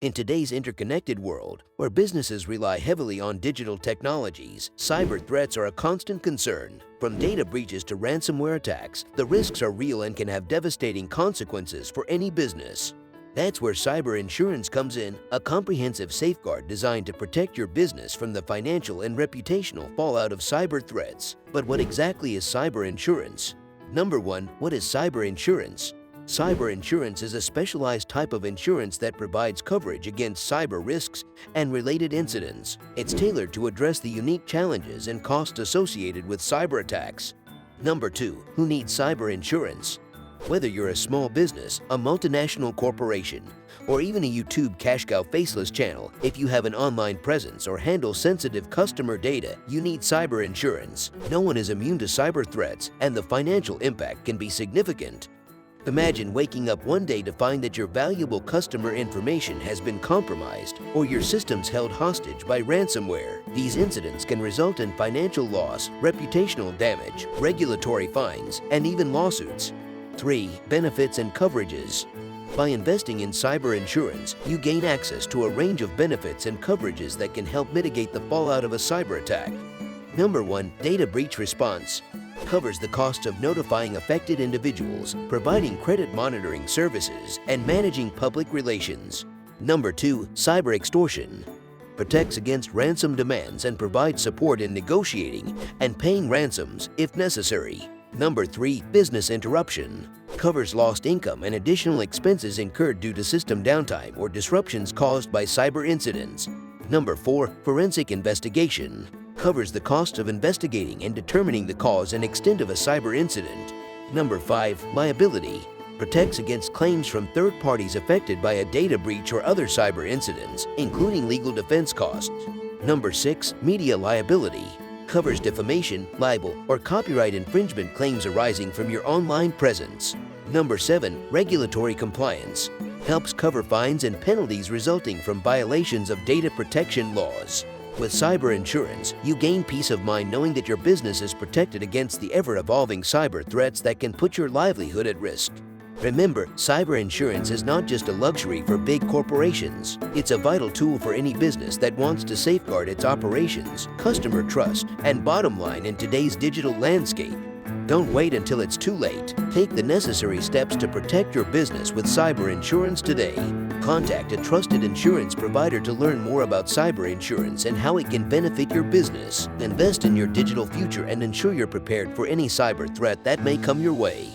In today's interconnected world, where businesses rely heavily on digital technologies, cyber threats are a constant concern. From data breaches to ransomware attacks, the risks are real and can have devastating consequences for any business. That's where cyber insurance comes in, a comprehensive safeguard designed to protect your business from the financial and reputational fallout of cyber threats. But what exactly is cyber insurance? Number 1. What is cyber insurance? Cyber insurance is a specialized type of insurance that provides coverage against cyber risks and related incidents. It's tailored to address the unique challenges and costs associated with cyber attacks. Number 2. Who needs cyber insurance? Whether you're a small business, a multinational corporation, or even a YouTube cash cow faceless channel, if you have an online presence or handle sensitive customer data, you need cyber insurance. No one is immune to cyber threats, and the financial impact can be significant. Imagine waking up one day to find that your valuable customer information has been compromised or your systems held hostage by ransomware. These incidents can result in financial loss, reputational damage, regulatory fines, and even lawsuits. 3. Benefits and coverages. By investing in cyber insurance, you gain access to a range of benefits and coverages that can help mitigate the fallout of a cyber attack. Number 1. Data breach response. Covers the cost of notifying affected individuals, providing credit monitoring services, and managing public relations. Number 2. Cyber extortion. Protects against ransom demands and provides support in negotiating and paying ransoms if necessary. Number 3. Business interruption. Covers lost income and additional expenses incurred due to system downtime or disruptions caused by cyber incidents. Number 4. Forensic investigation. Covers the cost of investigating and determining the cause and extent of a cyber incident. Number 5. Liability. Protects against claims from third parties affected by a data breach or other cyber incidents, including legal defense costs. Number 6. Media liability. Covers defamation, libel, or copyright infringement claims arising from your online presence. Number 7. Regulatory compliance. Helps cover fines and penalties resulting from violations of data protection laws. With cyber insurance, you gain peace of mind knowing that your business is protected against the ever-evolving cyber threats that can put your livelihood at risk. Remember, cyber insurance is not just a luxury for big corporations. It's a vital tool for any business that wants to safeguard its operations, customer trust, and bottom line in today's digital landscape. Don't wait until it's too late. Take the necessary steps to protect your business with cyber insurance today. Contact a trusted insurance provider to learn more about cyber insurance and how it can benefit your business. Invest in your digital future and ensure you're prepared for any cyber threat that may come your way.